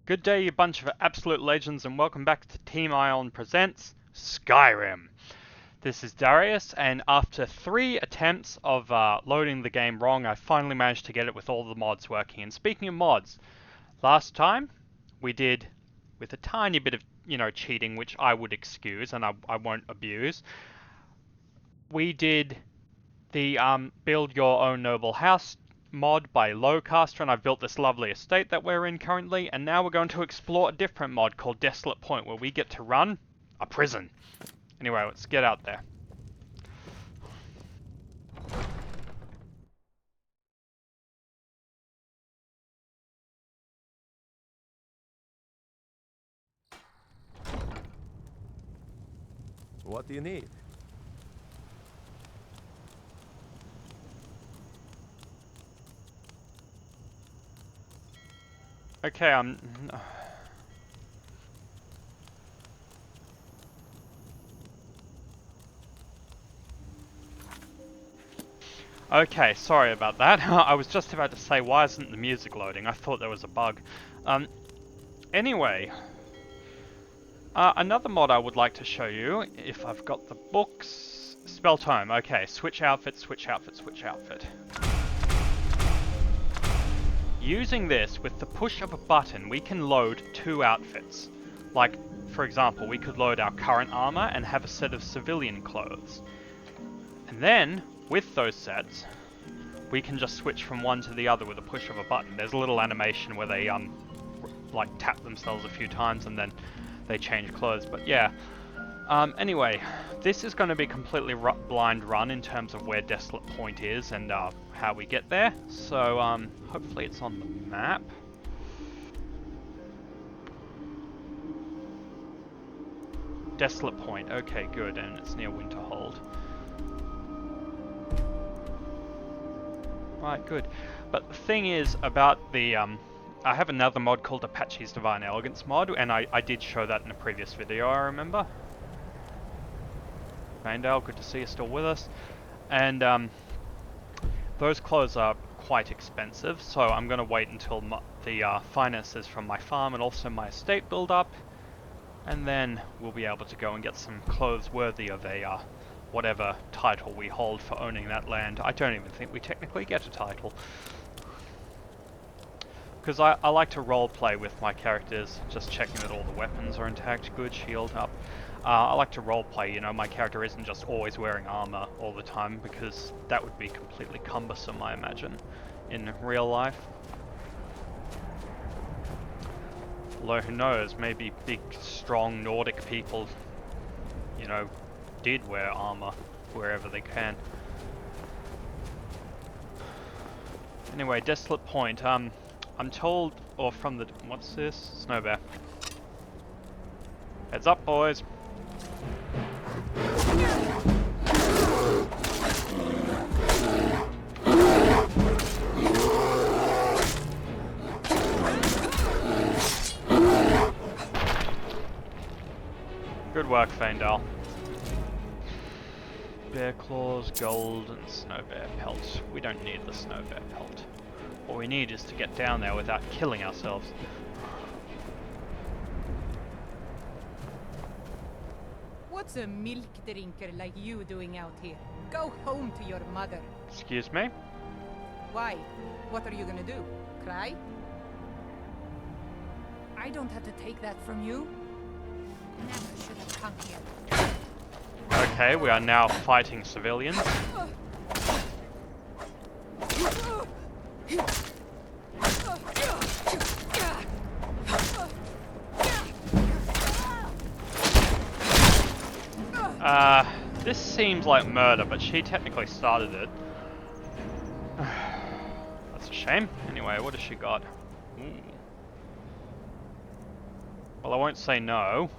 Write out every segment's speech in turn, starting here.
Good day, you bunch of absolute legends, and welcome back to Team Ion Presents Skyrim. This is Darius, and after 3 attempts of loading the game wrong, I finally managed to get it with all the mods working. And speaking of mods, last time we did, with a tiny bit of, cheating, which I would excuse and I won't abuse, we did the build your own noble house mod by Lowcaster, and I've built this lovely estate that we're in currently, and now we're going to explore a different mod called Desolate Point, where we get to run a prison. Anyway, let's get out there. What do you need? Okay, Okay, sorry about that. I was just about to say, why isn't the music loading? I thought there was a bug. Anyway, another mod I would like to show you, if I've got the books. Spell time. Okay, switch outfit, switch outfit, switch outfit. Using this, with the push of a button, we can load 2 outfits. Like, for example, we could load our current armor and have a set of civilian clothes. And then, with those sets, we can just switch from one to the other with a push of a button. There's a little animation where they, like, tap themselves a few times and then they change clothes, but yeah. Anyway, this is going to be completely blind run in terms of where Desolate Point is and how we get there. So hopefully it's on the map. Desolate Point, okay, good, and it's near Winterhold. Right, good. But the thing is about the I have another mod called Apache's Divine Elegance mod, and I did show that in a previous video, I remember. Vandale, good to see you still with us. And those clothes are quite expensive, so I'm going to wait until the finances from my farm and also my estate build up, and then we'll be able to go and get some clothes worthy of a whatever title we hold for owning that land. I don't even think we technically get a title. Because I like to roleplay with my characters, just checking that all the weapons are intact, good, shield up. I like to roleplay, you know, my character isn't just always wearing armor all the time, because that would be completely cumbersome, I imagine, in real life. Although who knows, maybe big, strong Nordic people, you know, did wear armor wherever they can. Anyway, Desolate Point, I'm told, or from the, what's this? Snow bear. Heads up, boys. Good work, Faendal. Bear claws, gold, and snow bear pelt. We don't need the snow bear pelt. What we need is to get down there without killing ourselves. What's a milk drinker like you doing out here? Go home to your mother. Excuse me? Why? What are you gonna do? Cry? I don't have to take that from you. Never should have come here. Okay, we are now fighting civilians. This seems like murder, but she technically started it. That's a shame. Anyway, what has she got? Ooh. Well, I won't say no.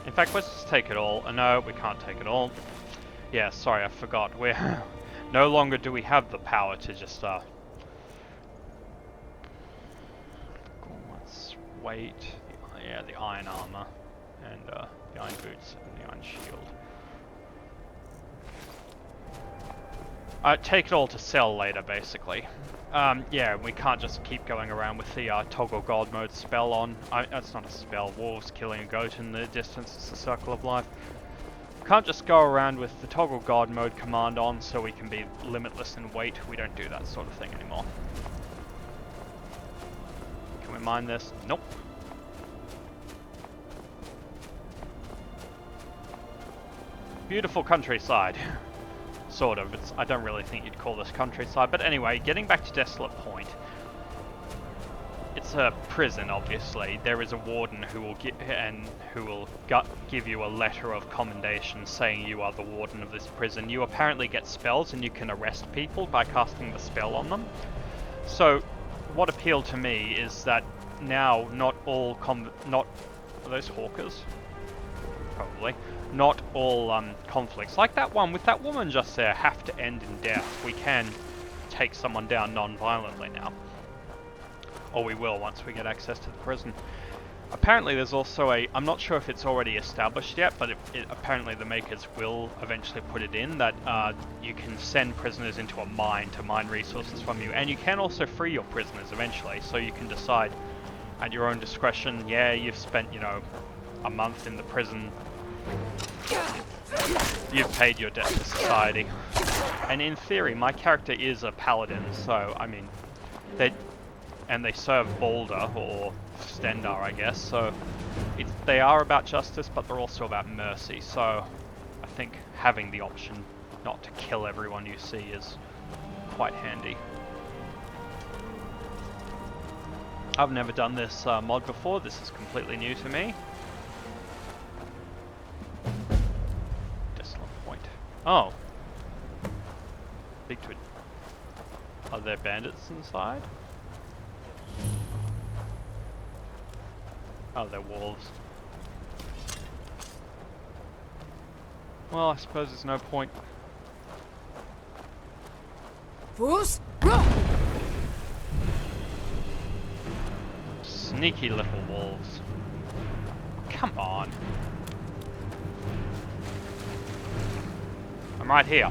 In fact, let's just take it all. No, we can't take it all. Yeah, sorry, I forgot. We're no longer do we have the power to just let's wait. Yeah, the iron armor and the iron boots and the iron shield. Take it all to sell later, basically. Yeah, we can't just keep going around with the toggle god mode spell on. That's not a spell. Wolves killing a goat in the distance. It's the circle of life. Can't just go around with the toggle god mode command on so we can be limitless in weight. We don't do that sort of thing anymore. Can we mine this? Nope. Beautiful countryside. Sort of. I don't really think you'd call this countryside. But anyway, getting back to Desolate Point. It's a prison, obviously. There is a warden who will give you a letter of commendation saying you are the warden of this prison. You apparently get spells and you can arrest people by casting the spell on them. So, what appealed to me is that now not all are those hawkers? Probably. Not all conflicts, like that one with that woman just there, have to end in death. We can take someone down non-violently now. Or we will once we get access to the prison. Apparently there's also I'm not sure if it's already established yet, but apparently the makers will eventually put it in, that you can send prisoners into a mine to mine resources from you. And you can also free your prisoners eventually, so you can decide at your own discretion, yeah, you've spent, you know, a month in the prison, you've paid your debt to society. And in theory, my character is a paladin, so, I mean, they serve Balder, or Stendar, I guess, so they are about justice, but they're also about mercy, so I think having the option not to kill everyone you see is quite handy. I've never done this mod before, this is completely new to me. Desolate Point. Oh. Speak to it. Are there bandits inside? Oh, they're wolves. Well, I suppose there's no point. Fools, go! Sneaky little wolves. Come on. I'm right here.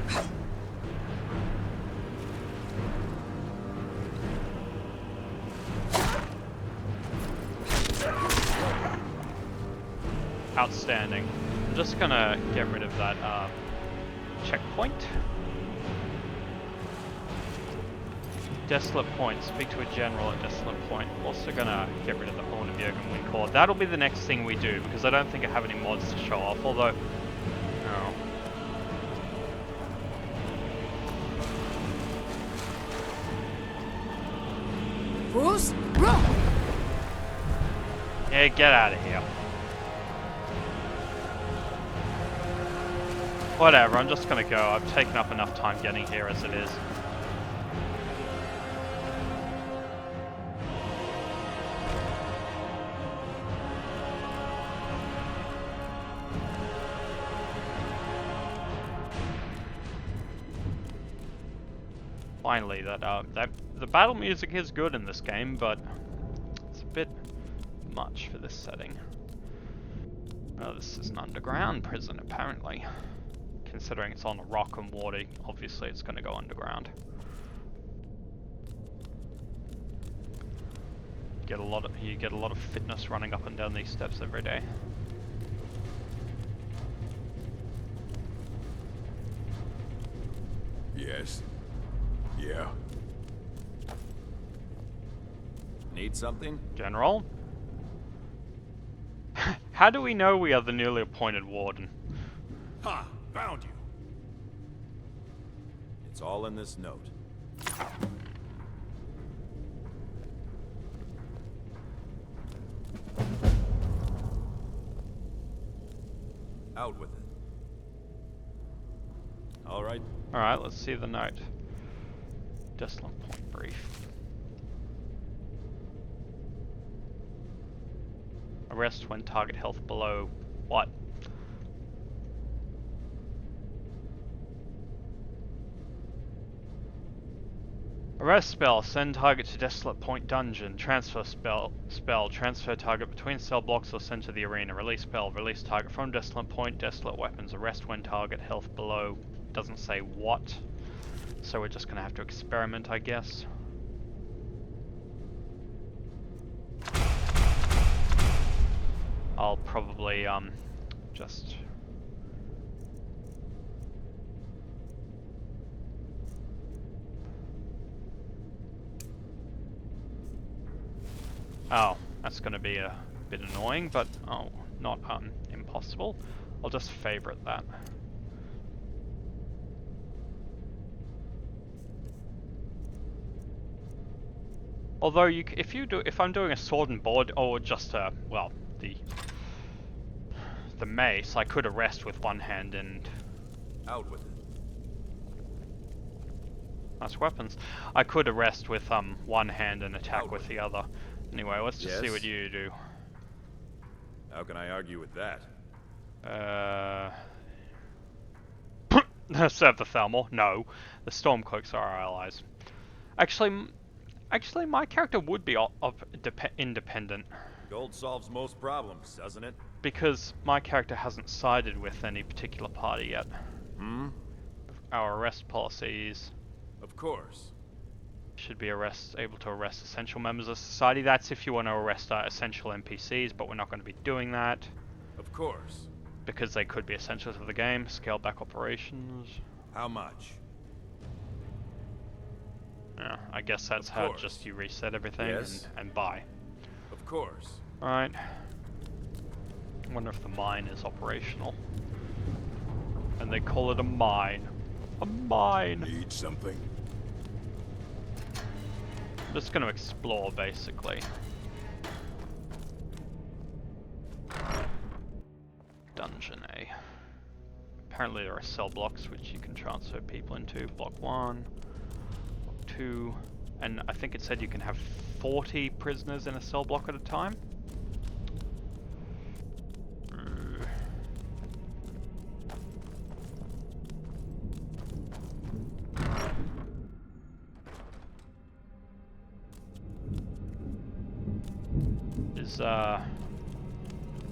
Outstanding. I'm just gonna get rid of that checkpoint. Desolate Point. Speak to a general at Desolate Point. Also gonna get rid of the Horn of Jurgen Windcaller. That'll be the next thing we do, because I don't think I have any mods to show off, although... No. Fools, run! Yeah, get out of here. Whatever, I'm just gonna go. I've taken up enough time getting here as it is. Finally, the battle music is good in this game, but it's a bit much for this setting. Oh, this is an underground prison, apparently. Considering it's on a rock and water, obviously it's going to go underground. You get a lot of fitness running up and down these steps every day. Yes. Yeah. Need something? General? How do we know we are the newly appointed warden? Ha! Found you. It's all in this note. Out with it. All right. Alright, let's see the note. Desolate Point brief. Arrest when target health below what? Arrest spell, send target to Desolate Point dungeon. Transfer spell, transfer target between cell blocks or send to the arena. Release spell, release target from Desolate Point. Desolate weapons, arrest when target health below. Doesn't say what. So we're just gonna have to experiment, I guess. I'll probably just... Oh, that's gonna be a bit annoying, but not impossible. I'll just favorite that. Although if I'm doing a sword and board, or just well, the mace, I could arrest with one hand and Out with it. that's weapons. I could arrest with one hand and attack with the other. Anyway, let's just see what you do. How can I argue with that? Serve the Thermal. No, the Stormcloaks are our allies. Actually, my character would be independent. Gold solves most problems, doesn't it? Because my character hasn't sided with any particular party yet. Hmm? Our arrest policies Of course. should be able to arrest essential members of society. That's if you want to arrest essential NPCs, but we're not going to be doing that. Of course. Because they could be essential to the game. Scale back operations. How much? Yeah, I guess that's Of how course. just you reset everything Yes. and buy. Of course. Alright. I wonder if the mine is operational. And they call it a mine. A mine! Need something? I'm just going to explore, basically. Dungeon A. Apparently there are cell blocks which you can transfer people into. Block 1, block 2, and I think it said you can have 40 prisoners in a cell block at a time.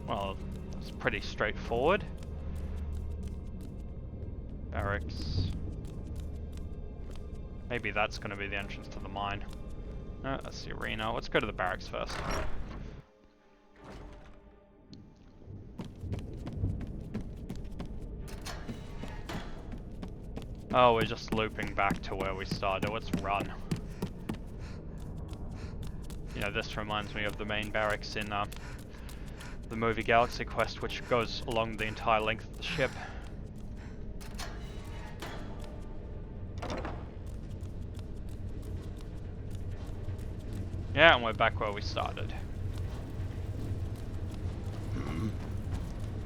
Well, it's pretty straightforward. Barracks. Maybe that's going to be the entrance to the mine. No, that's the arena. Let's go to the barracks first. Oh, we're just looping back to where we started. Let's run. You know, this reminds me of the main barracks in the movie Galaxy Quest, which goes along the entire length of the ship. Yeah, and we're back where we started.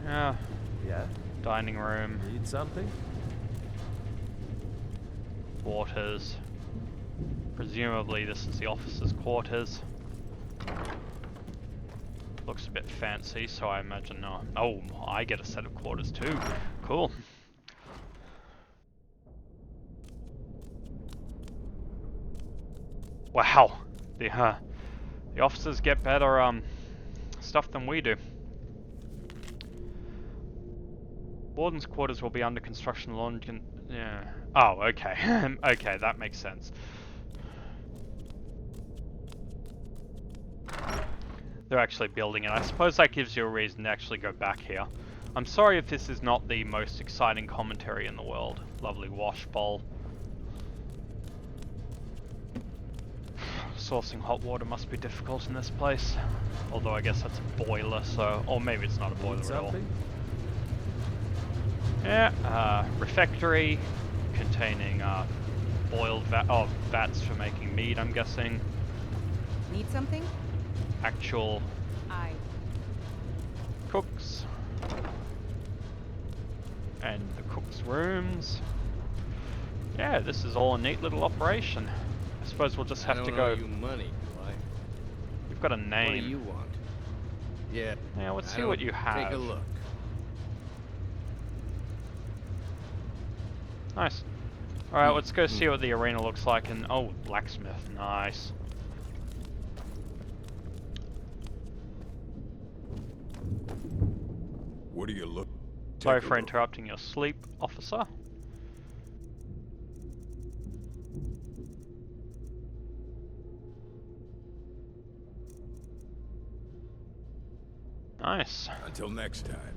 Yeah. Yeah? Dining room, Need something? quarters. Presumably this is the officers' quarters. Looks a bit fancy, so I imagine... oh, I get a set of quarters too. Cool. Wow. The officers get better stuff than we do. Warden's quarters will be under construction long. Yeah. Oh, okay. Okay, that makes sense. They're actually building it. I suppose that gives you a reason to actually go back here. I'm sorry if this is not the most exciting commentary in the world. Lovely wash bowl. Sourcing hot water must be difficult in this place. Although I guess that's a boiler, so... or maybe it's not a boiler Need at all. something? Yeah, refectory containing boiled vats for making meat, I'm guessing. Need something? Actual Aye. cooks. And the cooks' rooms. Yeah, this is all a neat little operation. I suppose we'll just have to go... I don't owe you money, do I? You've got a What name. do you want? Yeah. Yeah, let's I see what don't- you have. Take a look. Nice. Alright, let's go see what the arena looks like and... oh, blacksmith. Nice. What do you look? Sorry Take a for look. interrupting your sleep, officer. Nice. Until next time.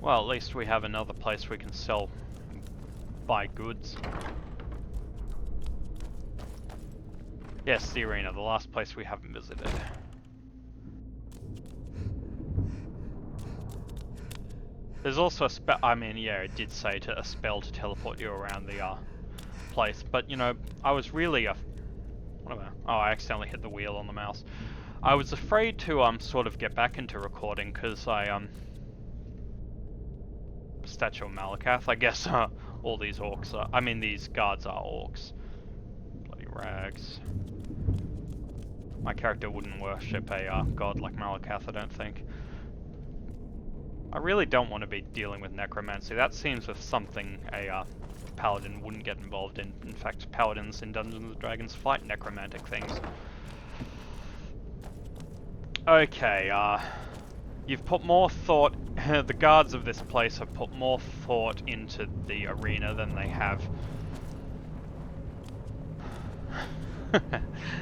Well, at least we have another place we can sell, buy goods. Yes, the arena, the last place we haven't visited. There's also a spell, I mean, yeah, it did say a spell to teleport you around the place, but you know, I was really, what am I? Oh, I accidentally hit the wheel on the mouse. I was afraid to sort of get back into recording because Statue of Malakath, I guess all these orcs are, I mean these guards are orcs. Bloody rags. My character wouldn't worship a god like Malakath, I don't think. I really don't want to be dealing with necromancy. That seems with something a paladin wouldn't get involved in. In fact, paladins in Dungeons and Dragons fight necromantic things. Okay, you've put more thought, the guards of this place have put more thought into the arena than they have.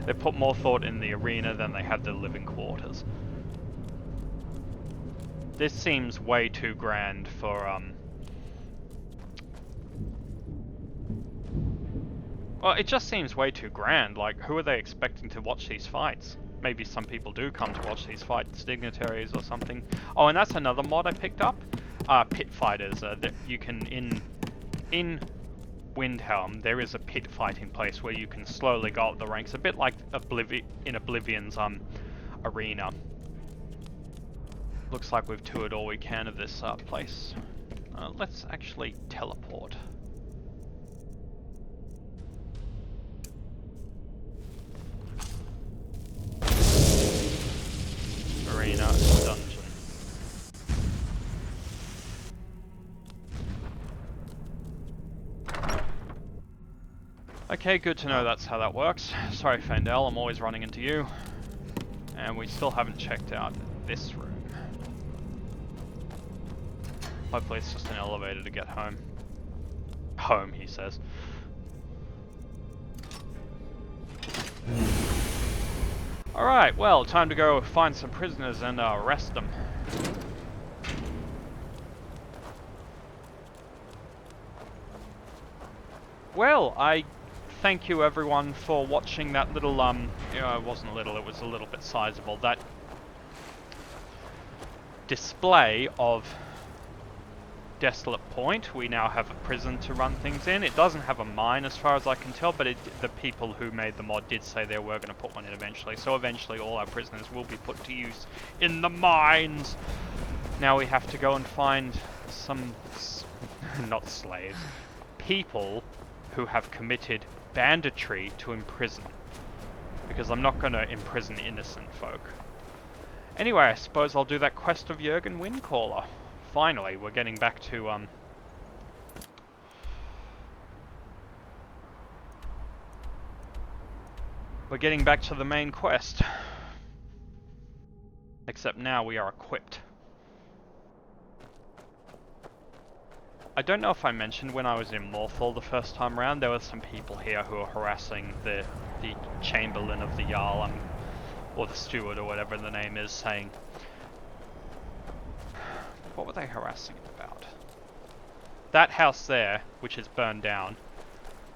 They put more thought in the arena than they have the living quarters. This seems way too grand for, well, it just seems way too grand. Like, who are they expecting to watch these fights? Maybe some people do come to watch these fights, dignitaries or something. Oh, and that's another mod I picked up. Pit fighters. That you can, in Windhelm, there is a pit fighting place where you can slowly go up the ranks, a bit like in Oblivion's arena. Looks like we've toured all we can of this place. Let's actually teleport. Arena dungeon. Okay, good to know that's how that works. Sorry, Fandel, I'm always running into you. And we still haven't checked out this room. Hopefully it's just an elevator to get home. Home, he says. Alright, well, time to go find some prisoners and arrest them. Well, I thank you everyone for watching that little, you know, it wasn't little, it was a little bit sizable, that display of Desolate Point. We now have a prison to run things in. It doesn't have a mine as far as I can tell, but the people who made the mod did say they were going to put one in eventually. So eventually all our prisoners will be put to use in the mines. Now we have to go and find some, not slaves, people who have committed banditry to imprison. Because I'm not going to imprison innocent folk. Anyway, I suppose I'll do that quest of Jurgen Windcaller. Finally, we're getting back to, we're getting back to the main quest. Except now we are equipped. I don't know if I mentioned when I was in Morthal the first time around, there were some people here who were harassing the Chamberlain of the Jarl, or the Steward or whatever the name is, saying... What were they harassing about? That house there, which is burned down,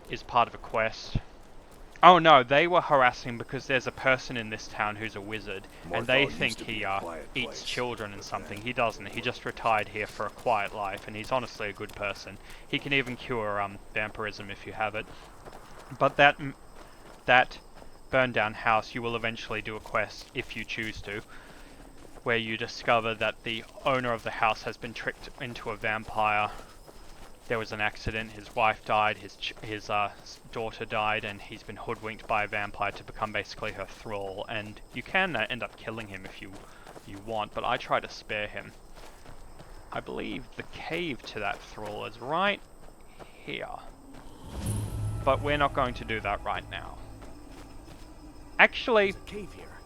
is part of a quest. Oh no, they were harassing because there's a person in this town who's a wizard, and they think he eats children and something. He doesn't. He just retired here for a quiet life, and he's honestly a good person. He can even cure vampirism if you have it. But that burned down house, you will eventually do a quest if you choose to, where you discover that the owner of the house has been tricked into a vampire. There was an accident, his wife died, his daughter died, and he's been hoodwinked by a vampire to become basically her thrall. And you can end up killing him if you want, but I try to spare him. I believe the cave to that thrall is right here. But we're not going to do that right now. Actually... There's a cave here.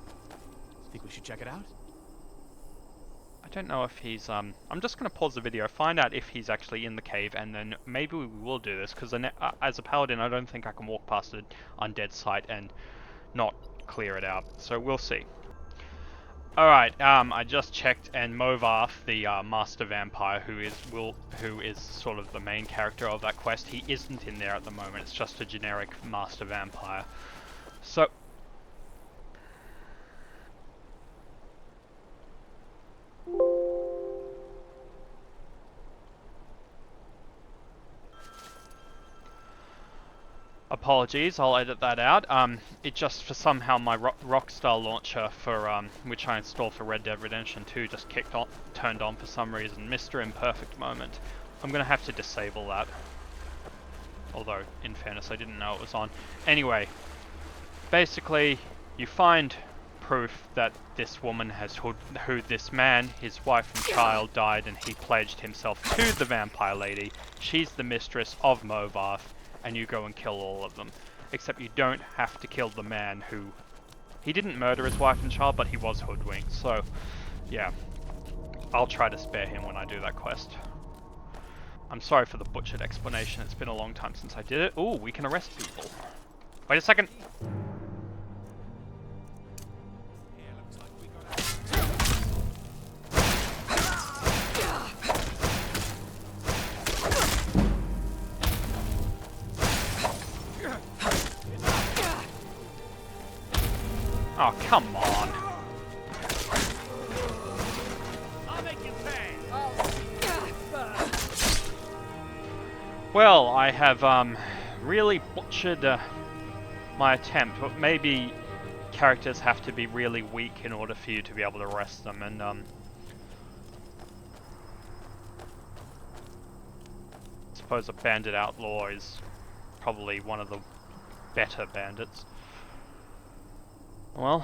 Think we should check it out? I don't know if he's, I'm just going to pause the video, find out if he's actually in the cave, and then maybe we will do this, because as a paladin, I don't think I can walk past an undead site and not clear it out, so we'll see. Alright, I just checked, and Movarth, the master vampire, who is sort of the main character of that quest, he isn't in there at the moment. It's just a generic master vampire. So apologies, I'll edit that out. It just, for somehow my Rockstar launcher for which I installed for Red Dead Redemption 2 just turned on for some reason. Mr. Imperfect moment. I'm gonna have to disable that. Although, in fairness, I didn't know it was on. Anyway, basically, you find proof that this woman has who this man, his wife and child, died, and he pledged himself to the vampire lady. She's the mistress of Movarth. And you go and kill all of them. Except you don't have to kill the man who... He didn't murder his wife and child, but he was hoodwinked. So, yeah. I'll try to spare him when I do that quest. I'm sorry for the butchered explanation. It's been a long time since I did it. Ooh, we can arrest people. Wait a second. Oh, come on. I'll make you pay. Well, I have really butchered my attempt, but maybe characters have to be really weak in order for you to be able to arrest them, and I suppose a bandit outlaw is probably one of the better bandits. Well,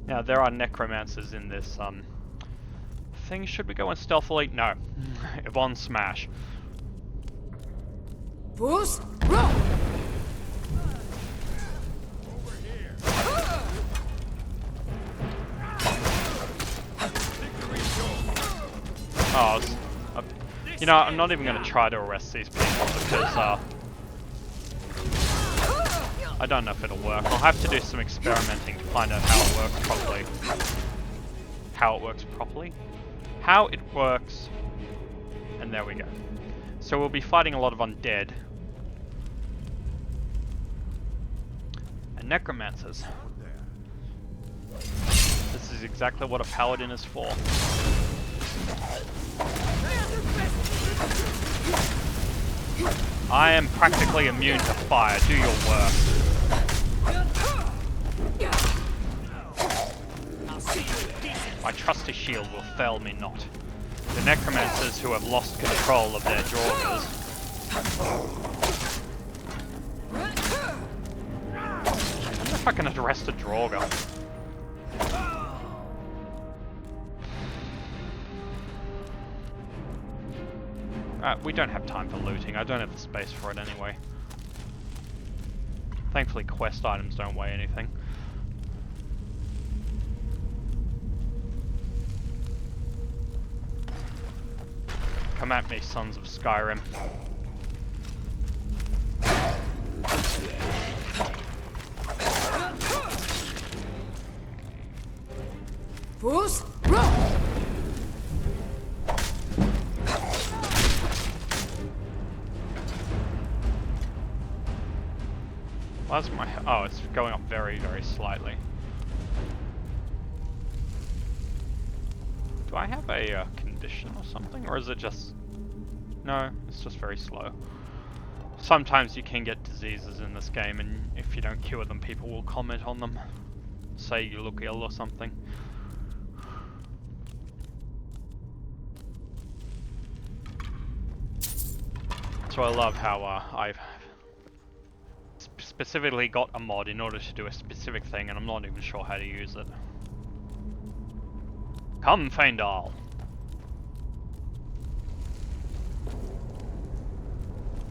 now there are necromancers in this thing. Should we go in stealthily? No. Yvonne smash. Fools, roll! Oh, you know, I'm not even going to try to arrest these people because I don't know if it'll work. I'll have to do some experimenting to find out how it works properly. How it works properly? How it works. And there we go. So we'll be fighting a lot of undead. And necromancers. This is exactly what a paladin is for. I am practically immune to fire. Do your worst. My trusty shield will fail me not. The necromancers who have lost control of their draugrs. I wonder if I can arrest a draugr. We don't have time for looting. I don't have the space for it anyway. Thankfully, quest items don't weigh anything. Come at me, sons of Skyrim. Fools, roll! Why's my... Oh, it's going up very, very slightly. Do I have a condition or something? Or is it just... No, it's just very slow. Sometimes you can get diseases in this game, and if you don't cure them, people will comment on them. Say you look ill or something. So I love how I've specifically got a mod in order to do a specific thing, and I'm not even sure how to use it. Come, Feindal!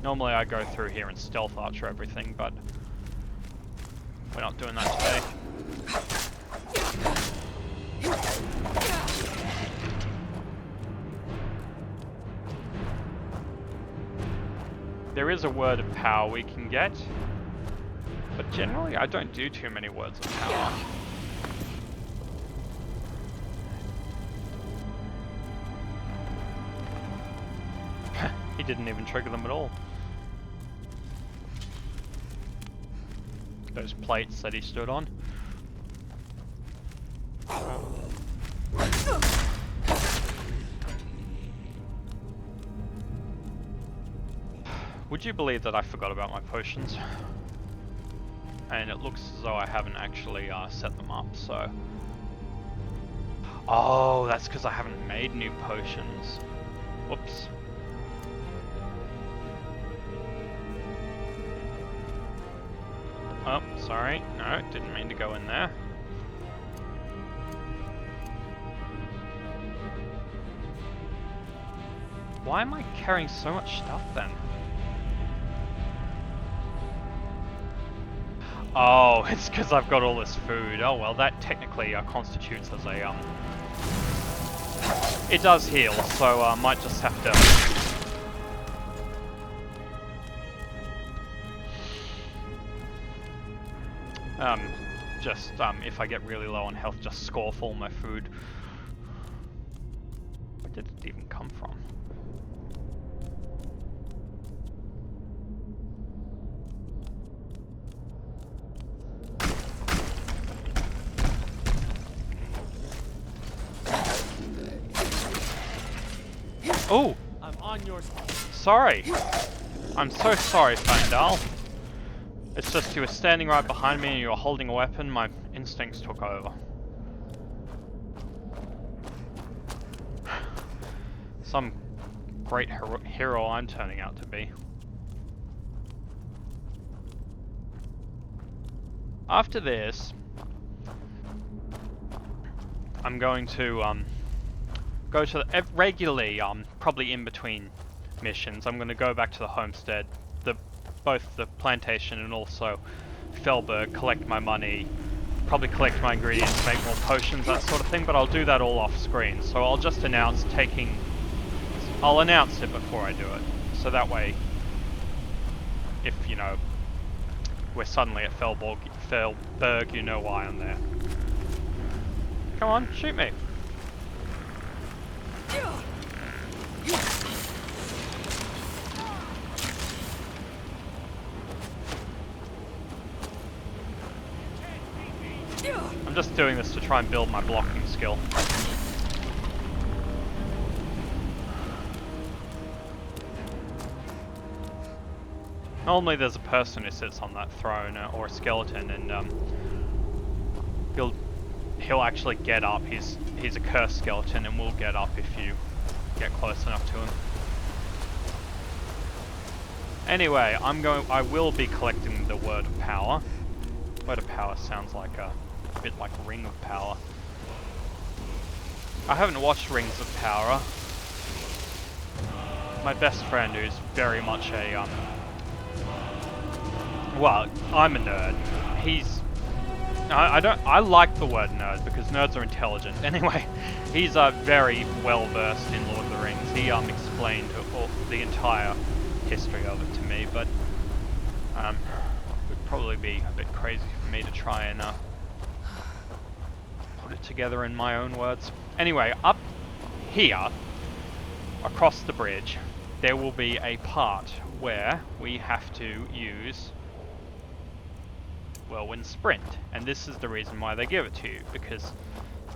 Normally I go through here and stealth archer everything, but we're not doing that today. There is a word of power we can get, but generally I don't do too many words of power. He didn't even trigger them at all. Those plates that he stood on. Would you believe that I forgot about my potions? And it looks as though I haven't actually set them up, so... Oh, that's because I haven't made new potions. Whoops. Oh, sorry. No, didn't mean to go in there. Why am I carrying so much stuff then? Oh, it's because I've got all this food. Oh well, that technically constitutes as a It does heal, so I might just have to... if I get really low on health, just scoff all my food. Where did it even come from? Oh! I'm on your side. Sorry! I'm so sorry, Fandal. It's just you were standing right behind me and you were holding a weapon, my instincts took over. Some great hero I'm turning out to be. After this, I'm going to go to the, regularly, probably in between missions, I'm going to go back to the homestead, both the plantation and also Felberg, collect my money, probably collect my ingredients, make more potions, that sort of thing, but I'll do that all off screen. So I'll just announce I'll announce it before I do it. So that way, if, you know, we're suddenly at Felberg, you know why I'm there. Come on, shoot me. I'm just doing this to try and build my blocking skill. Normally there's a person who sits on that throne, or a skeleton, and he'll actually get up. He's a cursed skeleton and will get up if you get close enough to him. Anyway, I will be collecting the Word of Power. Word of Power sounds like a bit like Ring of Power. I haven't watched Rings of Power. My best friend, who's very much a well, I'm a nerd. I like the word nerd because nerds are intelligent. Anyway, he's very well versed in Lord of the Rings. He explained the entire history of it to me, but it would probably be a bit crazy for me to try and put it together in my own words. Anyway, up here, across the bridge, there will be a part where we have to use Whirlwind Sprint, and this is the reason why they give it to you, because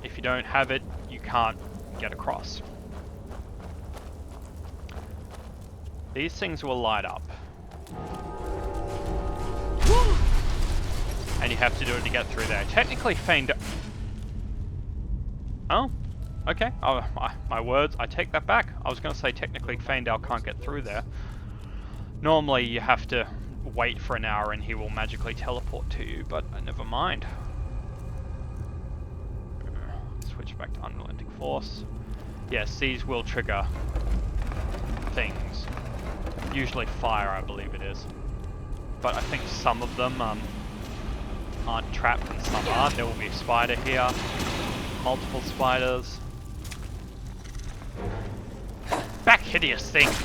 if you don't have it, you can't get across. These things will light up, and you have to do it to get through there. Technically, oh, okay. Oh, my words, I take that back. I was going to say technically Feindale can't get through there. Normally you have to wait for an hour and he will magically teleport to you, but never mind. Switch back to Unrelenting Force. Yes, these will trigger things. Usually fire, I believe it is. But I think some of them aren't trapped and some aren't. There will be a spider here. Multiple spiders. Back, hideous things!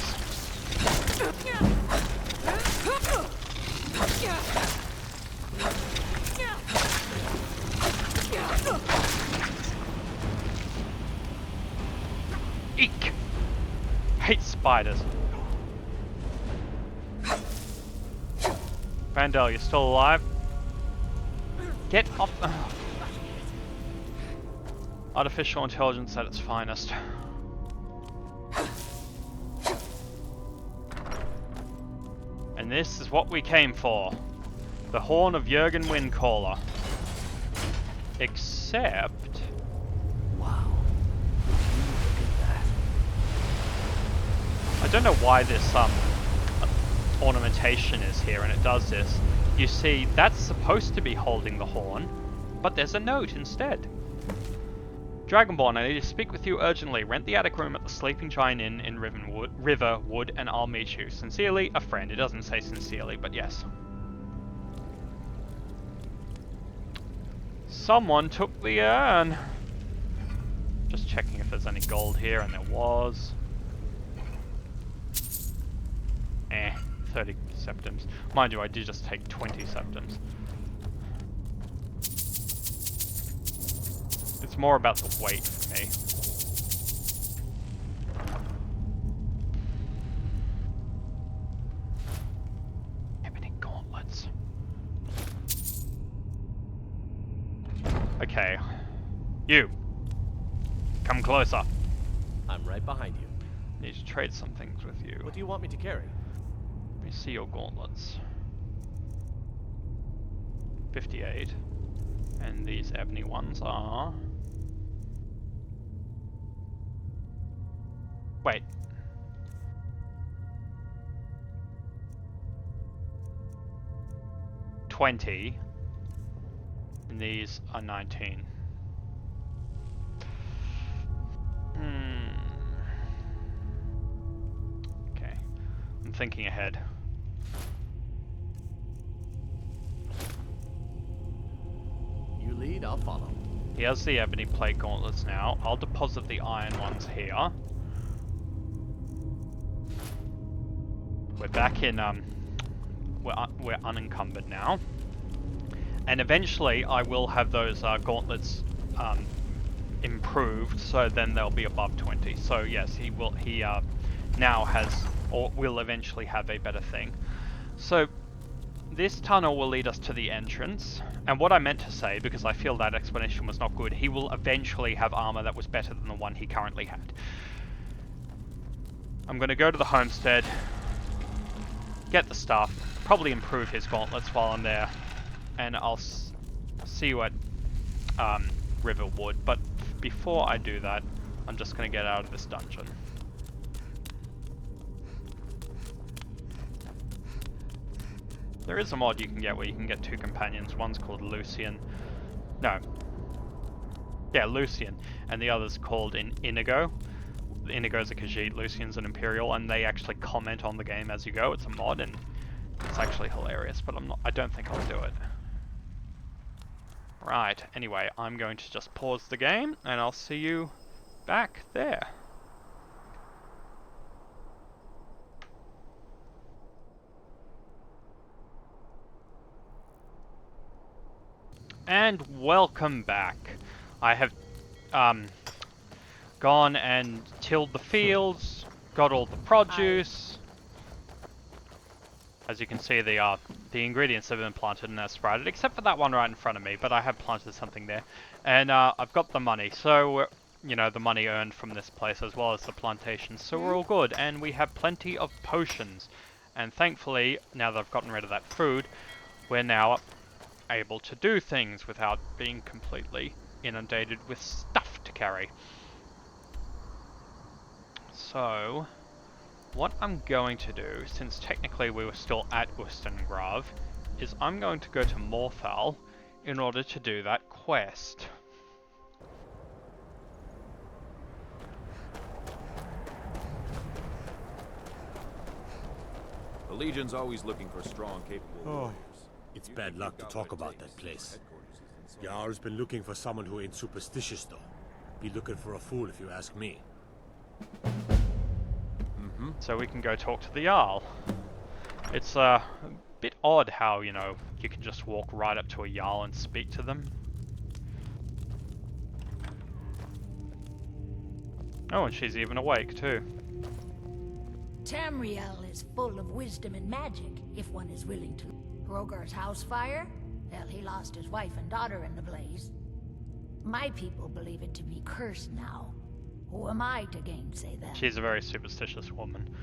Eek! Hate spiders. Vandal, you're still alive? Get off. Artificial intelligence at its finest. And this is what we came for. The Horn of Jurgen Windcaller. Except... Wow. Look at that. I don't know why this ornamentation is here and it does this. You see, that's supposed to be holding the horn, but there's a note instead. Dragonborn, I need to speak with you urgently. Rent the attic room at the Sleeping Giant Inn in Riverwood and I'll meet you. Sincerely, a friend. It doesn't say sincerely, but yes. Someone took the urn. Just checking if there's any gold here, and there was. 30 septims. Mind you, I did just take 20 septims. It's more about the weight for me. Ebony gauntlets. Okay. You. Come closer. I'm right behind you. Need to trade some things with you. What do you want me to carry? Let me see your gauntlets. 58. And these ebony ones are... Wait. $20. And these are 19. Okay. I'm thinking ahead. You lead, I'll follow. He has the ebony plate gauntlets now. I'll deposit the iron ones here. We're back in, we're unencumbered now. And eventually I will have those gauntlets improved, so then they'll be above 20. So yes, he now has, or will eventually have a better thing. So this tunnel will lead us to the entrance, and what I meant to say, because I feel that explanation was not good, he will eventually have armor that was better than the one he currently had. I'm going to go to the homestead, get the stuff, probably improve his gauntlets while I'm there, and I'll see you at Riverwood, but before I do that, I'm just going to get out of this dungeon. There is a mod you can get where you can get two companions. One's called Lucian. No. Yeah, Lucian. And the other's called Inigo. Inigo's a Khajiit, Lucian's an Imperial, and they actually comment on the game as you go. It's a mod, and it's actually hilarious, but I don't think I'll do it. Right, anyway, I'm going to just pause the game, and I'll see you back there. And welcome back. I have gone and tilled the fields, got all the produce. As you can see, the ingredients have been planted and they're sprouted, except for that one right in front of me, but I have planted something there. And I've got the money, so, you know, the money earned from this place as well as the plantation, so we're all good. And we have plenty of potions. And thankfully, now that I've gotten rid of that food, we're now able to do things without being completely inundated with stuff to carry. So, what I'm going to do, since technically we were still at Ustengrav, is I'm going to go to Morthal in order to do that quest. The Legion's always looking for strong, capable warriors. It's bad luck to talk about that place. Jarl's been looking for someone who ain't superstitious, though. Be looking for a fool if you ask me. So we can go talk to the Jarl. It's Bit odd how, you know, you can just walk right up to a Jarl and speak to them. Oh, and she's even awake too. Tamriel is full of wisdom and magic, if one is willing to. Rogar's house fire? Well, he lost his wife and daughter in the blaze. My people believe it to be cursed now. Who am I to gainsay that? She's a very superstitious woman.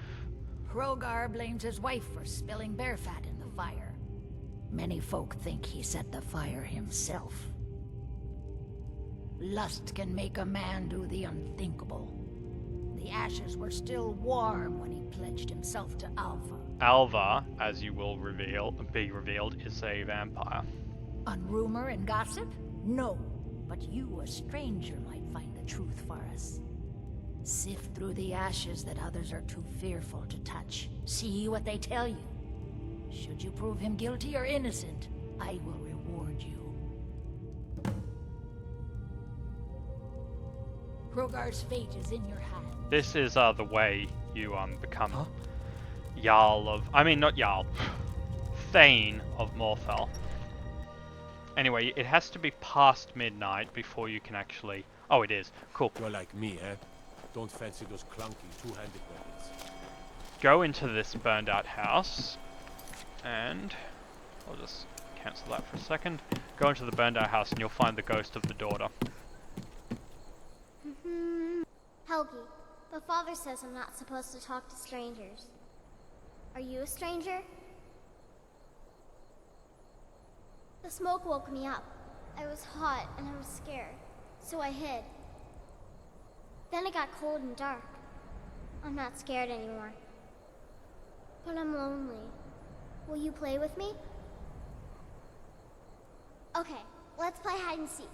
Rogar blames his wife for spilling bear fat in the fire. Many folk think he set the fire himself. Lust can make a man do the unthinkable. The ashes were still warm when he pledged himself to Alva. Alva, as you will be revealed, is a vampire. On rumor and gossip? No. But you, a stranger, might find the truth for us. Sift through the ashes that others are too fearful to touch. See what they tell you. Should you prove him guilty or innocent, I will reward you. Rogar's fate is in your hands. This is the way you become Jarl of... I mean, not Jarl. Thane of Morfell. Anyway, it has to be past midnight before you can actually... Oh, it is. Cool. You're like me, eh? Don't fancy those clunky two-handed weapons. Go into this burned out house. And... I'll just cancel that for a second. Go into the burned out house and you'll find the ghost of the daughter. Helgi, but Father says I'm not supposed to talk to strangers. Are you a stranger? The smoke woke me up. I was hot and I was scared, so I hid. Then it got cold and dark. I'm not scared anymore. But I'm lonely. Will you play with me? Okay, let's play hide and seek.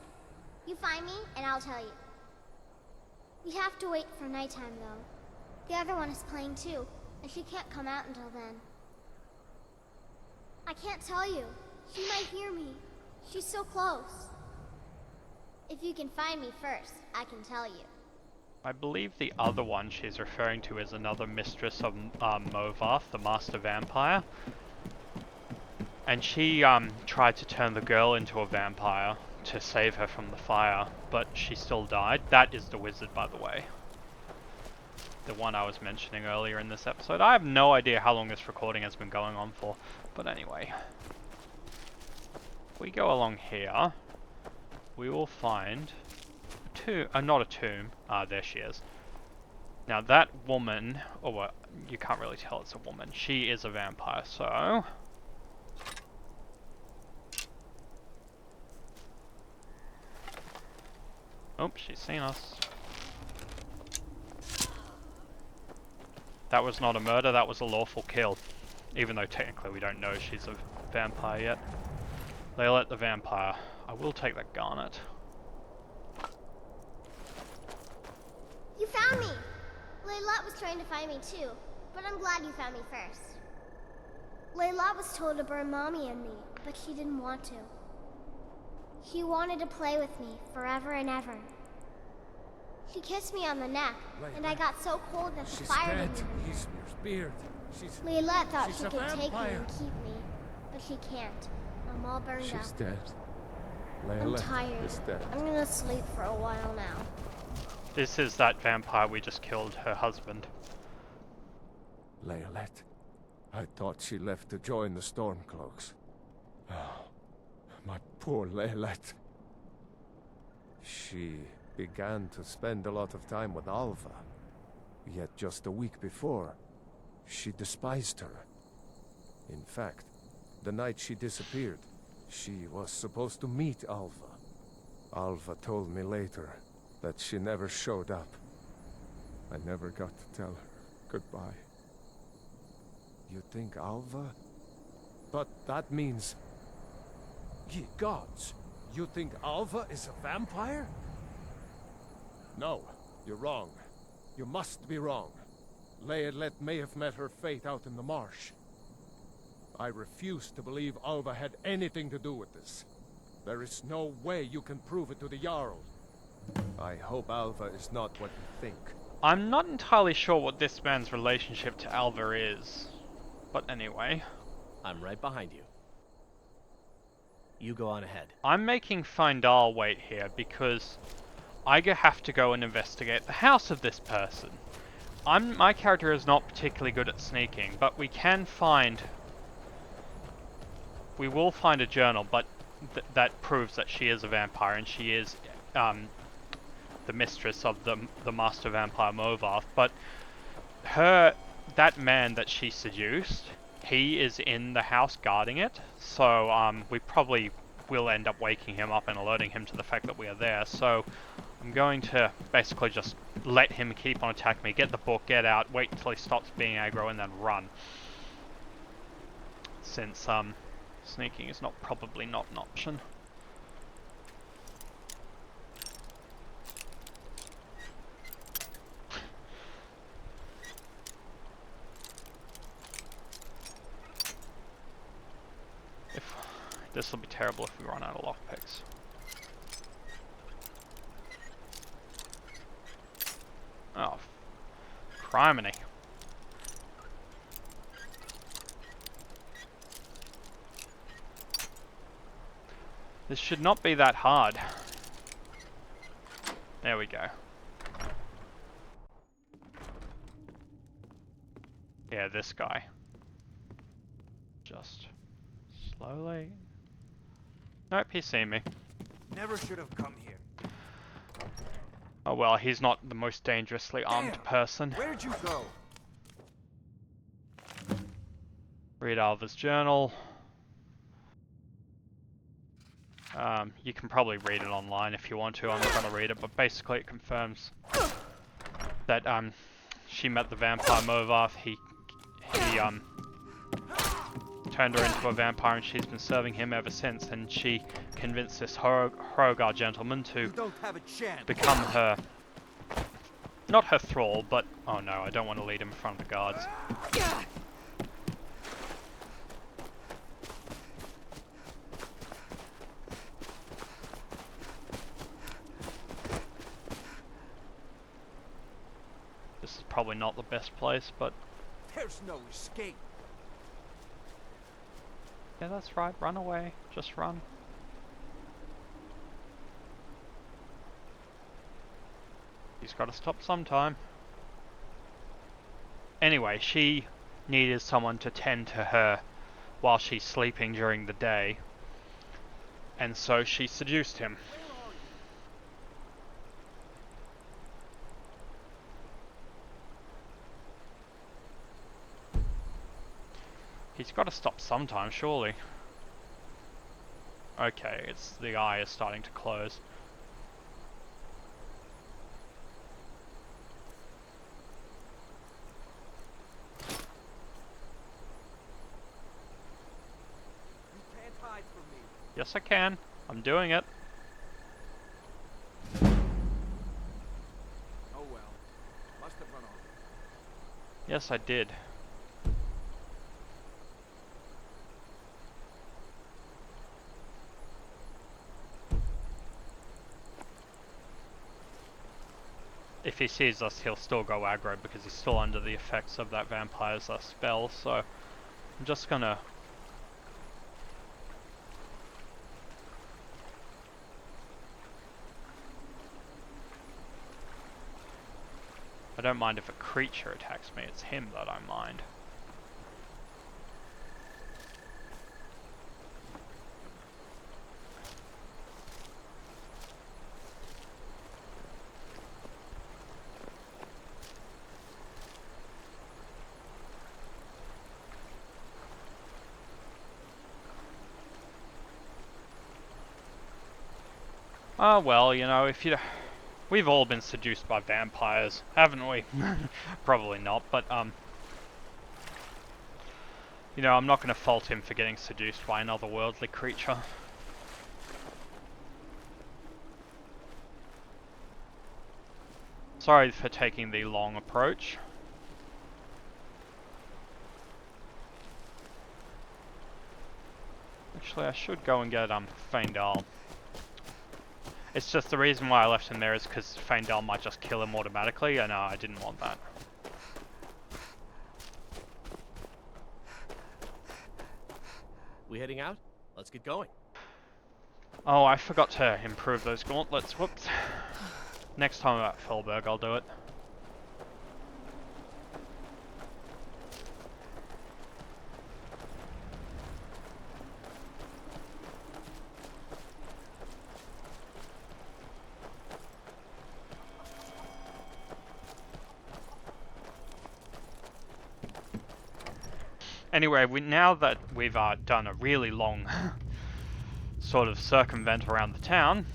You find me and I'll tell you. We have to wait for nighttime though. The other one is playing too, and she can't come out until then. I can't tell you. She might hear me. She's so close. If you can find me first, I can tell you. I believe the other one she's referring to is another mistress of Movarth, the master vampire. And she tried to turn the girl into a vampire to save her from the fire, but she still died. That is the wizard, by the way. The one I was mentioning earlier in this episode. I have no idea how long this recording has been going on for, but anyway. If we go along here, we will find a tomb, not a tomb, there she is. Now that woman, or well, you can't really tell it's a woman, she is a vampire, so... Oh, she's seen us. That was not a murder, that was a lawful kill. Even though technically we don't know she's a vampire yet. Leolette the vampire. I will take that garnet. You found me! Leylot was trying to find me too, but I'm glad you found me first. Leylot was told to burn Mommy and me, but she didn't want to. She wanted to play with me forever and ever. She kissed me on the neck, and I got so cold that the fire didn't hurt. He's your spear. She's Leylot thought she's she a could take me vampire. and keep me, but she can't. I'm all burned up. She's dead. I'm Leylette tired. is dead. I'm gonna sleep for a while now. This is that vampire we just killed, her husband. Leylette. I thought she left to join the Stormcloaks. Oh, my poor Leylette. She began to spend a lot of time with Alva. Yet just a week before, she despised her. In fact, the night she disappeared, she was supposed to meet Alva. Alva told me later that she never showed up. I never got to tell her goodbye. You think Alva? But that means... Ye gods! You think Alva is a vampire? No, you're wrong. You must be wrong. Leolette may have met her fate out in the marsh. I refuse to believe Alva had anything to do with this. There is no way you can prove it to the Jarl. I hope Alva is not what you think. I'm not entirely sure what this man's relationship to Alva is. But anyway. I'm right behind you. You go on ahead. I'm making Feindal wait here because I have to go and investigate the house of this person. My character is not particularly good at sneaking, but we will find a journal, but that proves that she is a vampire and she is the mistress of the master vampire Movarth. But that man that she seduced, he is in the house guarding it, so we probably will end up waking him up and alerting him to the fact that we are there. So I'm going to basically just let him keep on attacking me, get the book, get out, wait until he stops being aggro, and then run. Since sneaking is probably not an option. This will be terrible if we run out of lockpicks. Oh, criminy. This should not be that hard. There we go. Yeah, this guy. Just slowly. Nope, he's seen me. Never should have come here. Oh well, he's not the most dangerously armed person. Where'd you go? Read Alva's journal. You can probably read it online if you want to. I'm not going to read it, but basically it confirms that she met the vampire Movarth. He turned her into a vampire, and she's been serving him ever since. And she convinced this Hrogar gentleman to become her, not her thrall, but oh no, I don't want to lead him in front of the guards. This is probably not the best place, but there's no escape. Yeah, that's right. Run away. Just run. He's got to stop sometime. Anyway, she needed someone to tend to her while she's sleeping during the day, and so she seduced him. He's got to stop sometime, surely. Okay, the eye is starting to close. You can't hide from me. Yes, I can. I'm doing it. Oh well. Must have run off. Yes, I did. If he sees us, he'll still go aggro because he's still under the effects of that vampire's spell, so I'm just gonna... I don't mind if a creature attacks me, it's him that I mind. Oh well, you know, we've all been seduced by vampires, haven't we? Probably not, but you know, I'm not going to fault him for getting seduced by an otherworldly creature. Sorry for taking the long approach. Actually, I should go and get Feindal. It's just the reason why I left him there is because Feindal might just kill him automatically, and I didn't want that. We heading out? Let's get going. Oh, I forgot to improve those gauntlets. Whoops. Next time I'm at Felberg, I'll do it. Anyway, now that we've done a really long sort of circumvent around the town,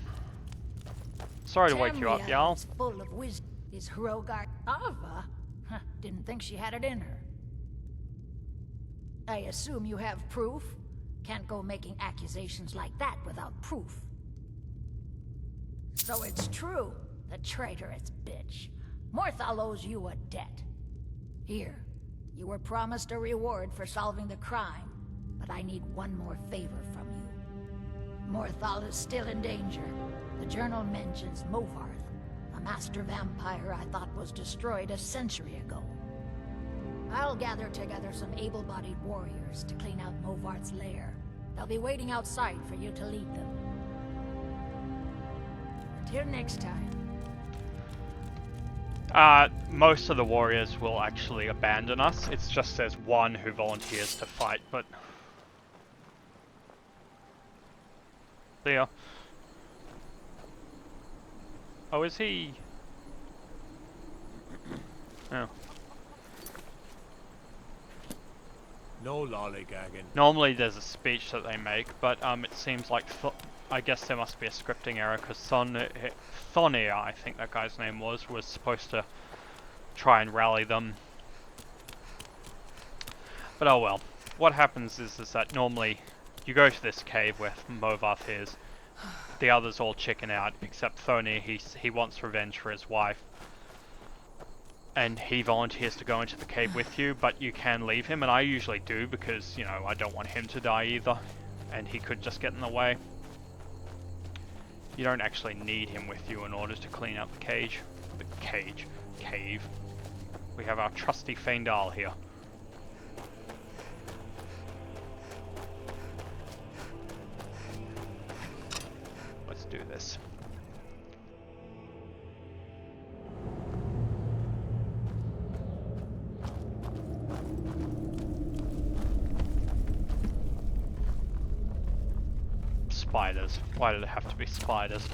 sorry to wake you up, Jarl. Tamriel is full of wisdom. Is Hrogar Ava? Huh, didn't think she had it in her. I assume you have proof? Can't go making accusations like that without proof. So it's true, the traitorous bitch. Morthal owes you a debt. Here, you were promised a reward for solving the crime, but I need one more favor from you. Morthal is still in danger. The journal mentions Movarth, a master vampire I thought was destroyed a century ago. I'll gather together some able-bodied warriors to clean out Movarth's lair. They'll be waiting outside for you to lead them. Until next time. Most of the warriors will actually abandon us. It's just there's one who volunteers to fight, but... See ya. Oh, is he... Oh. No lollygagging. Normally there's a speech that they make, but it seems like... I guess there must be a scripting error, because Thonir, I think that guy's name was supposed to try and rally them. But oh well. What happens is that normally you go to this cave where Movarth is. The others all chicken out, except Thonir. He wants revenge for his wife. And he volunteers to go into the cave with you, but you can leave him, and I usually do because, you know, I don't want him to die either. And he could just get in the way. You don't actually need him with you in order to clean out the cave. We have our trusty Feindal here. Let's do this. Spiders. Why did it have to be spiders?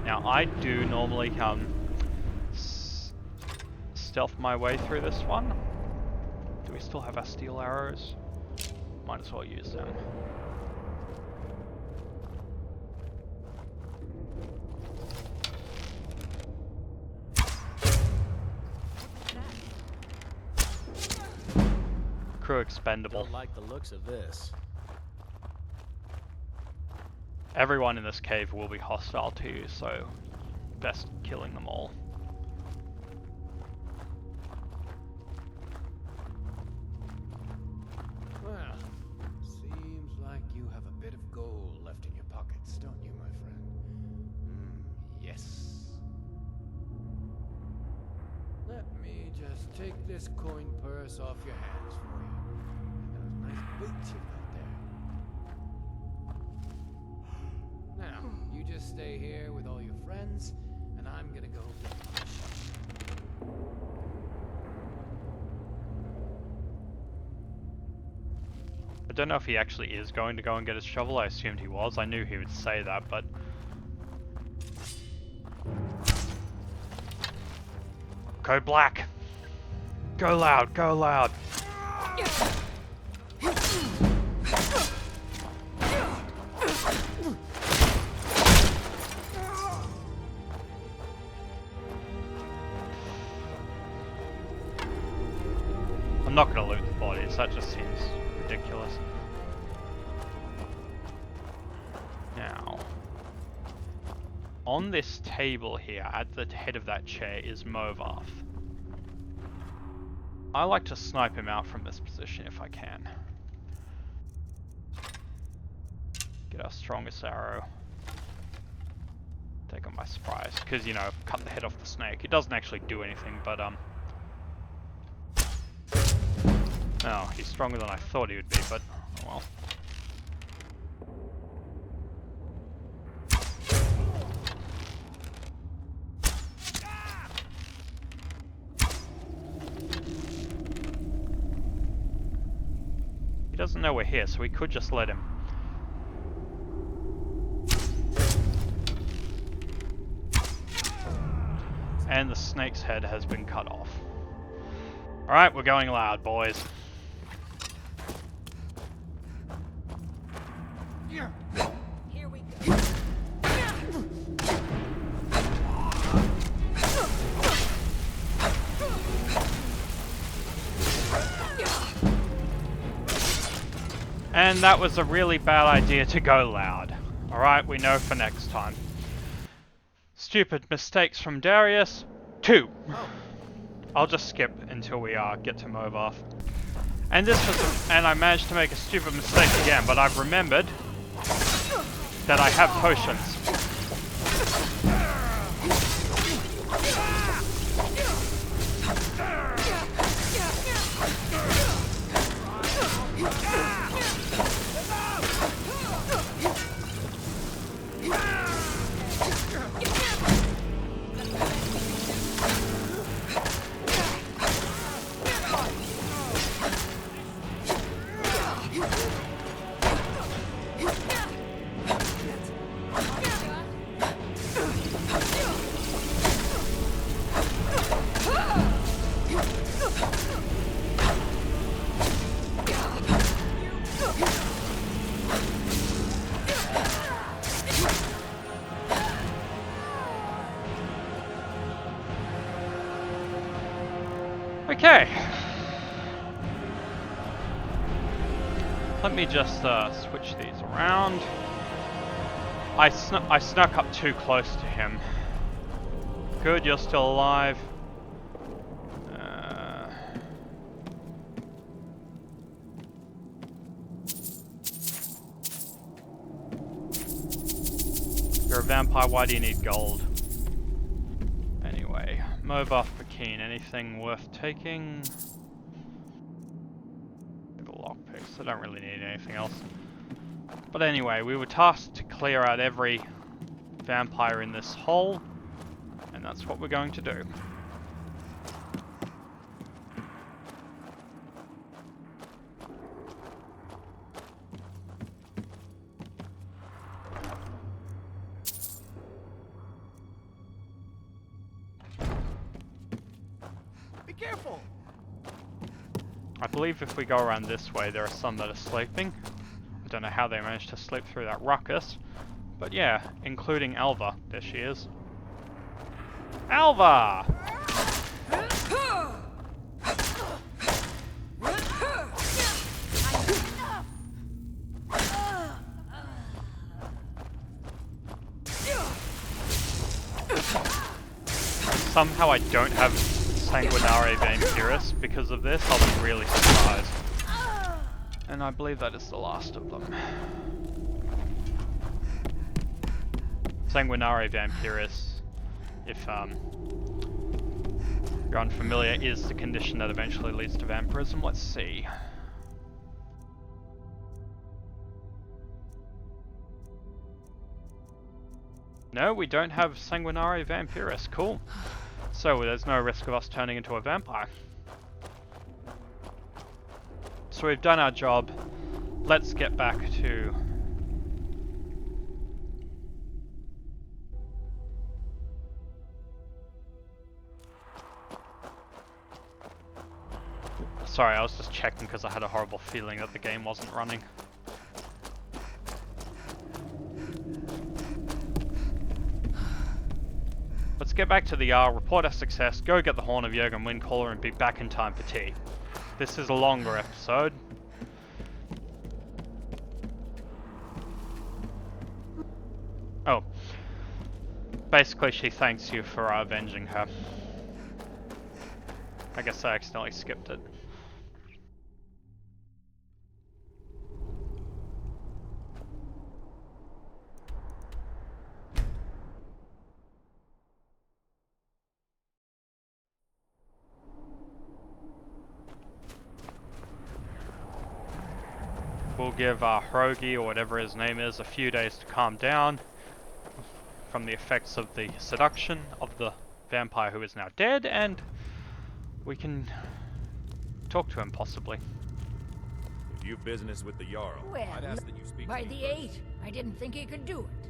Now I do normally stealth my way through this one. Do we still have our steel arrows? Might as well use them. Crew expendable. Don't like the looks of this. Everyone in this cave will be hostile to you, so best killing them all. Well, seems like you have a bit of gold left in your pockets, don't you, my friend? Yes. Let me just take this coin purse off your hands for you. And those nice boots you've got there. Now, you just stay here with all your friends, and I'm gonna go get my shovel. I don't know if he actually is going to go and get his shovel. I assumed he was. I knew he would say that, but... Go black! Go loud, go loud! I'm not gonna loot the bodies, that just seems ridiculous. Now, on this table here, at the head of that chair, is Movarth. I like to snipe him out from this position if I can. Get our strongest arrow. Take on by surprise, because, you know, cut the head off the snake. It doesn't actually do anything, but, oh, he's stronger than I thought he would be, but, oh well. He doesn't know we're here, so we could just let him. And the snake's head has been cut off. Alright, we're going loud, boys. Here we go. And that was a really bad idea to go loud. Alright, we know for next time. Stupid mistakes from Darius. 2. I'll just skip until we get to Movath. And this was and I managed to make a stupid mistake again, but I've remembered that I have potions. Okay. Let me just switch these around. I snuck up too close to him. Good, you're still alive. You're a vampire, why do you need gold? Anyway, Movath Pakeen, anything worth taking? The lockpicks, I don't really need anything else. But anyway, we were tasked to clear out every vampire in this hole, and that's what we're going to do. Careful! I believe if we go around this way, there are some that are sleeping. I don't know how they managed to sleep through that ruckus. But yeah, including Alva. There she is. Alva! Somehow I don't have Sanguinare Vampiris because of this. I'll be really surprised. And I believe that is the last of them. Sanguinare Vampiris, if you're unfamiliar, is the condition that eventually leads to vampirism. Let's see. No, we don't have Sanguinare Vampiris. Cool. So there's no risk of us turning into a vampire. So we've done our job. Let's get back to... Sorry, I was just checking because I had a horrible feeling that the game wasn't running. Let's get back to the report our success, go get the Horn of Jurgen Windcaller and be back in time for tea. This is a longer episode. Oh. Basically she thanks you for avenging her. I guess I accidentally skipped it. we'll give Hirogi, or whatever his name is, a few days to calm down from the effects of the seduction of the vampire who is now dead, and we can talk to him possibly. If you've business with the Jarl, Well, I'd ask that you speak by to me the first. eight, I didn't think he could do it.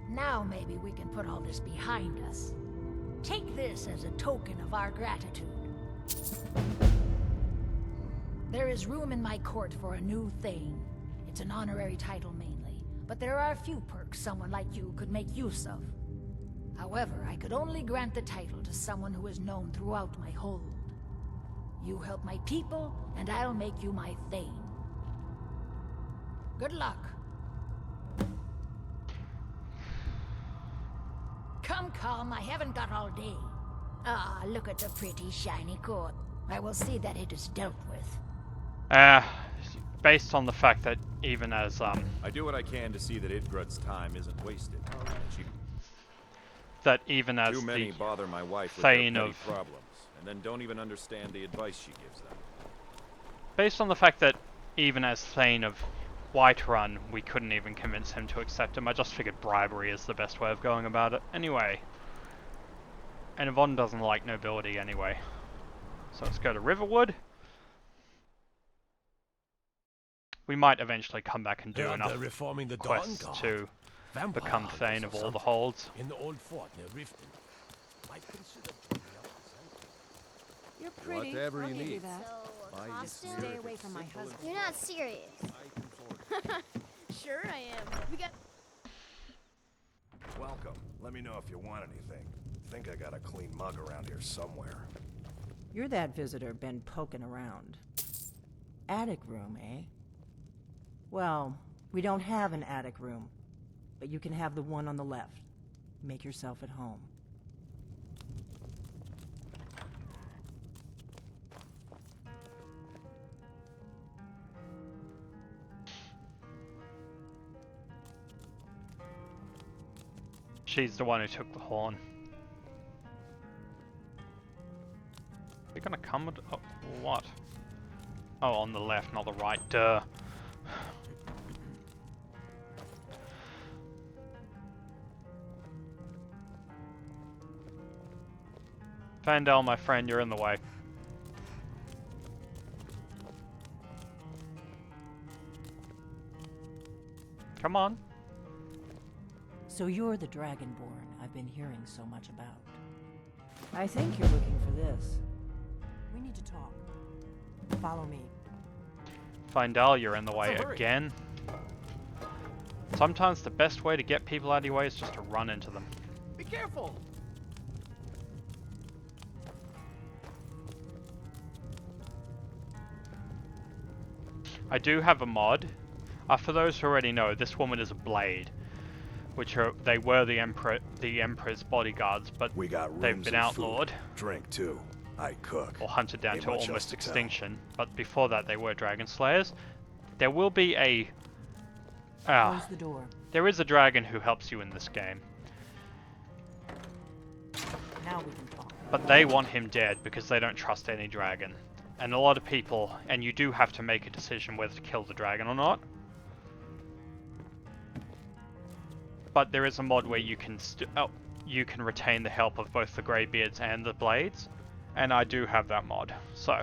Now maybe we can put all this behind us. Take this as a token of our gratitude. There is room in my court for a new thing. It's an honorary title mainly, but there are a few perks someone like you could make use of. However, I could only grant the title to someone who is known throughout my hold. You help my people, and I'll make you my thane. Good luck. Come, I haven't got all day. Ah, look at the pretty shiny coat. I will see that it is dealt with. Based on the fact that even as I do what I can to see that Idgrut's time isn't wasted. Too many bother my wife with their Thane petty of problems, and then don't even understand the advice she gives them. based on the fact that even as Thane of Whiterun, we couldn't even convince him to accept him, I just figured bribery is the best way of going about it. Anyway, and Yvonne doesn't like nobility anyway. So let's go to Riverwood. We might eventually come back and do Heard enough they're reforming the quests Dawn Guard. to Vampire become hunters Thane or of all the something. holds. In the old fort near Riften. Might consider joining up as You're pretty. Whatever I'll you give you need. that. So, My Austin? Stay away from my husband. You're not serious. Sure I am. We got... Welcome. Let me know if you want anything. Think I got a clean mug around here somewhere. You're that visitor been poking around. Attic room, eh? Well, we don't have an attic room, but you can have the one on the left. Make yourself at home. She's the one who took the horn. You're gonna come with... Oh, what? Oh, on the left, not the right. Duh. Vandal, my friend, you're in the way. Come on. So you're the Dragonborn I've been hearing so much about. I think you're looking for this. We need to talk. Follow me. Vandal, you're in the way So hurry. again. Sometimes the best way to get people out of your way is just to run into them. Be careful! I do have a mod. For those who already know, this woman is a blade, they were the Emperor's bodyguards, but We got they've rooms been and outlawed food. Drink too. I cook. or hunted down Ain't to much else almost to tell. extinction. But before that, they were dragon slayers. There will be a Close the door. there is a dragon who helps you in this game, Now we can talk. but they want him dead because they don't trust any dragon. And a lot of people, and you do have to make a decision whether to kill the dragon or not. But there is a mod where you can you can retain the help of both the Greybeards and the Blades, and I do have that mod. So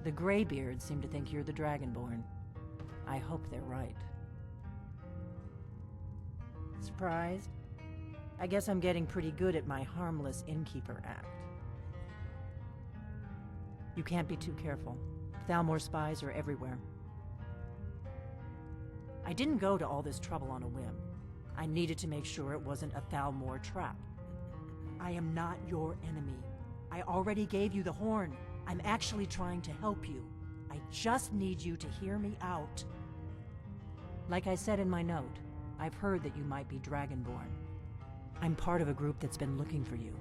The Greybeards seem to think you're the Dragonborn. I hope they're right. Surprised? I guess I'm getting pretty good at my harmless innkeeper act. You can't be too careful. Thalmor spies are everywhere. I didn't go to all this trouble on a whim. I needed to make sure it wasn't a Thalmor trap. I am not your enemy. I already gave you the horn. I'm actually trying to help you. I just need you to hear me out. Like I said in my note, I've heard that you might be Dragonborn. I'm part of a group that's been looking for you.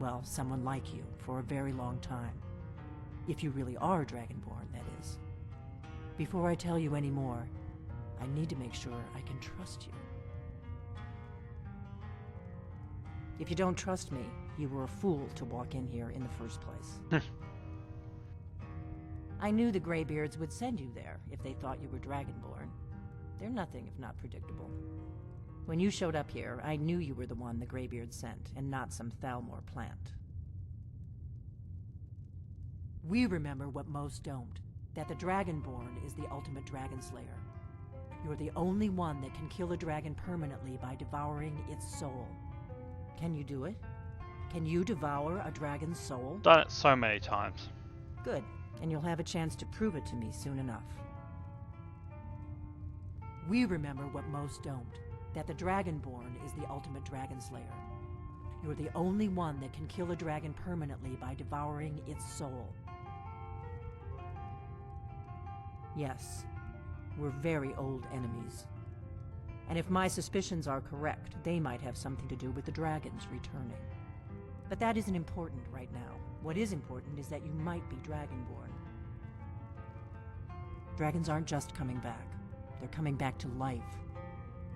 Well, someone like you, for a very long time. If you really are Dragonborn, that is. Before I tell you any more, I need to make sure I can trust you. If you don't trust me, you were a fool to walk in here in the first place. I knew the Greybeards would send you there if they thought you were Dragonborn. They're nothing if not predictable. When you showed up here, I knew you were the one the Greybeards sent, and not some Thalmor plant. We remember what most don't, that the Dragonborn is the ultimate dragon slayer. You're the only one that can kill a dragon permanently by devouring its soul. Can you do it? Can you devour a dragon's soul? Done it so many times. Good, and you'll have a chance to prove it to me soon enough. We remember what most don't, that the Dragonborn is the ultimate dragon slayer. You're the only one that can kill a dragon permanently by devouring its soul. Yes, we're very old enemies. And if my suspicions are correct, they might have something to do with the dragons returning. But that isn't important right now. What is important is that you might be Dragonborn. Dragons aren't just coming back. They're coming back to life.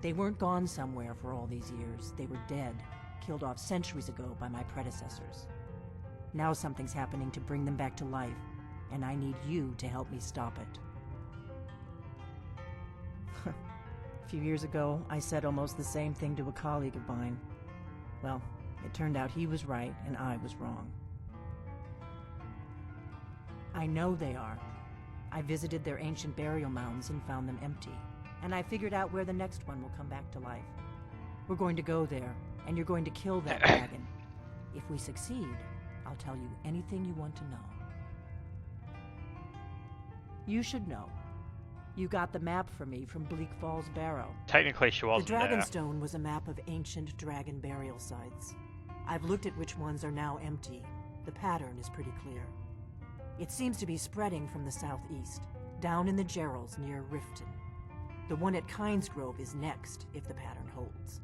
They weren't gone somewhere for all these years. They were dead, killed off centuries ago by my predecessors. Now something's happening to bring them back to life, and I need you to help me stop it. A few years ago, I said almost the same thing to a colleague of mine. Well, it turned out he was right and I was wrong. I know they are. I visited their ancient burial mounds and found them empty. And I figured out where the next one will come back to life. We're going to go there, and you're going to kill that dragon. If we succeed, I'll tell you anything you want to know. You should know. You got the map for me from Bleak Falls Barrow. Technically she wasn't The there. Dragonstone was a map of ancient dragon burial sites. I've looked at which ones are now empty. The pattern is pretty clear. It seems to be spreading from the southeast, down in the Gerals near Riften. The one at Kynes Grove is next, if the pattern holds.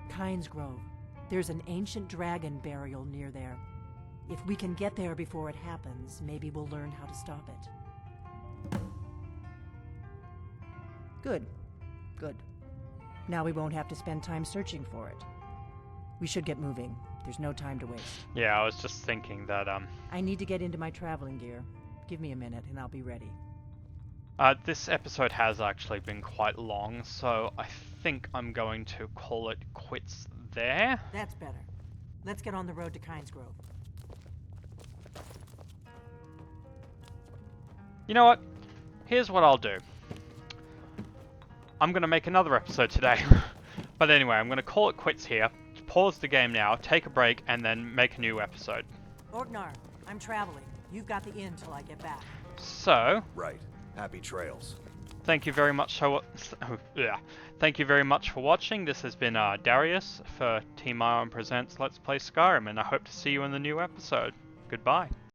Kynes Grove. There's an ancient dragon burial near there. If we can get there before it happens, maybe we'll learn how to stop it. Good. Good. Now we won't have to spend time searching for it. We should get moving. There's no time to waste. Yeah, I was just thinking that, I need to get into my traveling gear. Give me a minute and I'll be ready. This episode has actually been quite long, so I think I'm going to call it quits there. That's better. Let's get on the road to Kynes Grove. You know what? Here's what I'll do. I'm going to make another episode today. But anyway, I'm going to call it quits here. Pause the game now, take a break, and then make a new episode. Orgnar, I'm traveling. You've got the inn till I get back. So... Right. Happy trails. Thank you very much Thank you very much for watching. This has been Darius for Team Ion Presents Let's Play Skyrim, and I hope to see you in the new episode. Goodbye.